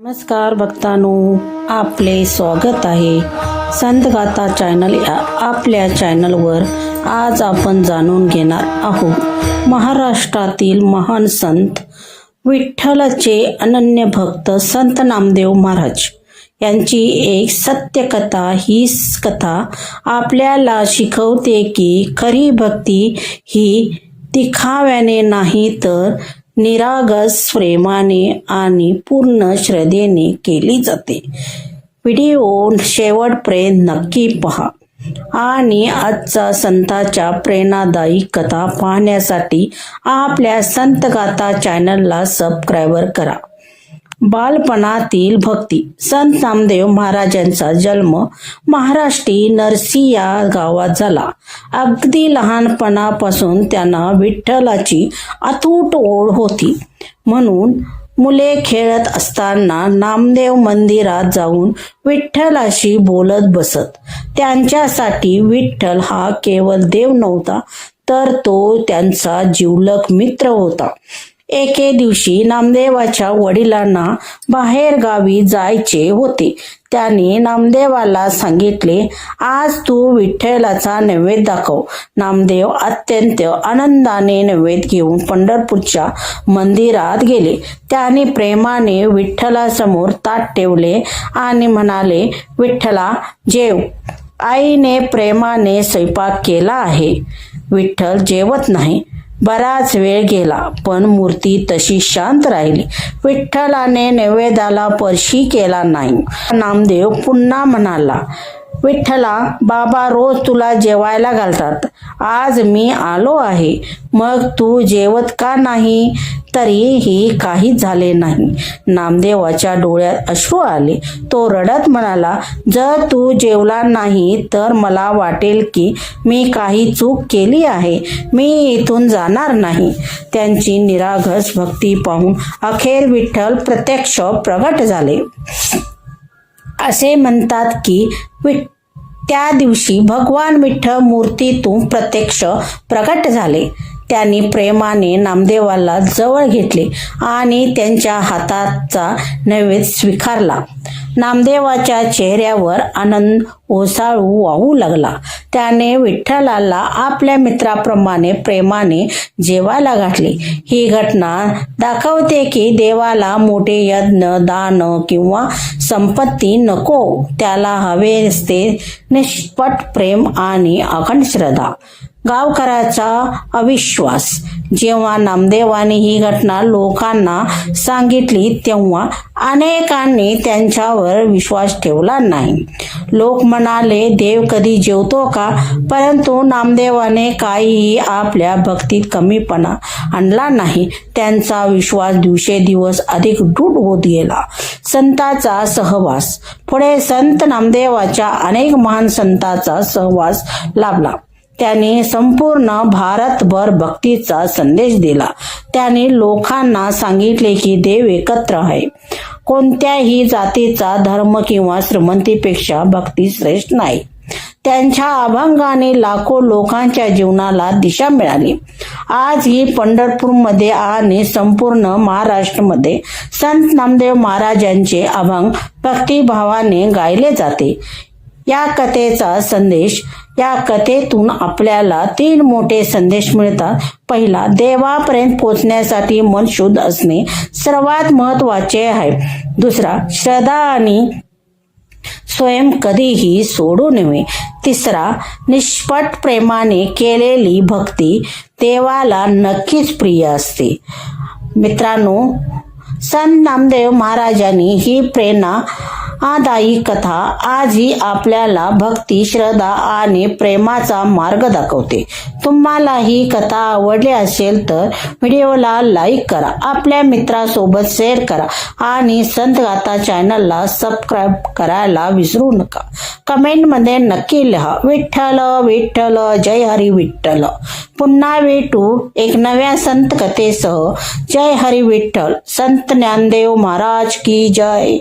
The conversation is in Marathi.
नमस्कार भक्तांनो, आपले स्वागत आहे संतगाथा चॅनल या आपल्या चॅनलवर. आज आपण जाणून घेणार आहोत महाराष्ट्रातील महान संत विठ्ठलाचे अनन्य भक्त संत नामदेव महाराज यांची एक सत्य कथा. ही कथा आपल्याला शिकवते की खरी भक्ती ही दिखाव्याने नाही तर निरागस प्रेमाने आणि पूर्ण श्रद्धेने केली जाते. व्हिडिओ शेवटपर्यंत नक्की पहा आणि आजचा संतांच्या प्रेरणादायी कथा पाहण्यासाठी आपल्या संतगाथा चॅनलला सबस्क्राईब करा. बालपणातील भक्ती. संत नामदेव महाराजांचा जन्म महाराष्ट्री नरसी या गावात झाला. अगदी लहानपणापासून त्यांना विठ्ठलाची अतूट ओढ होती. म्हणून मुले खेळत असताना नामदेव मंदिरात जाऊन विठ्ठलाशी बोलत बसत. त्यांच्यासाठी विठ्ठल हा केवळ देव नव्हता, तर तो त्यांचा जिवलग मित्र होता. एके दिवशी नामदेवाच्या वडिलांना बाहेर गावी जायचे होते. त्याने नामदेवाला सांगितले, आज तू विठ्ठलाचा नैवेद्य दाखव. नामदेव अत्यंत आनंदाने नैवेद्य घेऊन पंढरपूरच्या मंदिरात गेले. त्याने प्रेमाने विठ्ठलासमोर ताट ठेवले आणि म्हणाले, विठ्ठला जेव. आईने प्रेमाने स्वयंपाक केला आहे. विठ्ठल जेवत नाही. बराच वेळ गेला, पण मूर्ती तशी शांत राहिली. विठ्ठलाने नैवेद्याला स्पर्शही केला नाही. नामदेव पुन्हा म्हणाला, विठ्ठला, बाबा रोज तुला जेवायला घालतात. आज मी आलो आहे, मग तू जेवत का नाही? तरीही काहीच झाले नाही. नामदेवाच्या डोळ्यात अश्रू आले. तो रडत म्हणाला, जर तू जेवला नाही तर मला वाटेल की मी काही चूक केली आहे. मी इथून जाणार नाही. त्यांची निरागस भक्ती पाहून अखेर विठ्ठल प्रत्यक्ष प्रगट झाले. असे म्हणतात की त्या दिवशी भगवान विठ्ठल मूर्तीतून प्रत्यक्ष प्रगट झाले. त्यांनी प्रेमाने नामदेवाला जवळ घेतले आणि त्यांच्या हाताचा नैवेद्य स्वीकारला. नामदेवाच्या चेहऱ्यावर आनंद ओसाळू वाहू लागला. त्याने विठ्ठलाला आपल्या मित्राप्रमाणे प्रेमाने जेवायला घातले. ही घटना दाखवते की देवाला मोठे यज्ञ, दान किंवा संपत्ती नको. त्याला हवे असते निष्कपट प्रेम आणि अखंड श्रद्धा. गावकऱ्याचा अविश्वास. जेव्हा नामदेवाने ही घटना लोकांना सांगितली तेव्हा अनेकांनी त्यांच्यावर विश्वास ठेवला नाही. लोक म्हणाले, देव कधी जेवतो का? परंतु नामदेवाने काहीही आपल्या भक्तीत कमीपणा आणला नाही. त्यांचा विश्वास दिवसेंदिवस अधिक दृढ होत गेला. संतांचा सहवास. पुढे संत नामदेवाच्या अनेक महान संतांचा सहवास लाभला. त्याने संपूर्ण भारतभर भक्तीचा संदेश दिला. त्याने लोकांना सांगितले की देव एकत्र आहे. कोणत्याही जातीचा, धर्म किंवा श्रीमंतीपेक्षा भक्ती श्रेष्ठ नाही. त्यांच्या अभंगाने लाखो लोकांच्या जीवनाला दिशा मिळाली. आजही पंढरपूरमध्ये आणि संपूर्ण महाराष्ट्रामध्ये संत नामदेव महाराजांचे अभंग भक्तिभावाने गायले जाते. या कथेचा संदेश. या कथेतून आपल्याला 3 मोठे संदेश मिळतात. पहिला, देवापर्यंत पोहोचण्यासाठी मन शुद्ध असणे सर्वात महत्वाचे आहे. दुसरा, श्रद्धा आणि स्वयं कधीही सोडू नये. तिसरा, निष्कपट प्रेमाने केलेली भक्ती देवाला नक्कीच प्रिय असते. मित्रांनो, संत नामदेव महाराजांनी ही प्रेरणादायी कथा आजही आपल्याला भक्ती, श्रद्धा आणि प्रेमाचा मार्ग दाखवते. तुम्हाला ही कथा आवडली असेल तर व्हिडिओला लाईक करा, आपल्या मित्रासोबत शेअर करा आणि संतगाथा चॅनलला सबस्क्राईब करायला विसरू नका. कमेंटमध्ये नक्की लिहा, विठ्ठल विठ्ठल जय हरी विठ्ठल. पुन्हा भेटू एक नव्या संत कथेसह. जय हरी विठ्ठल. संत नामदेव महाराज की जय.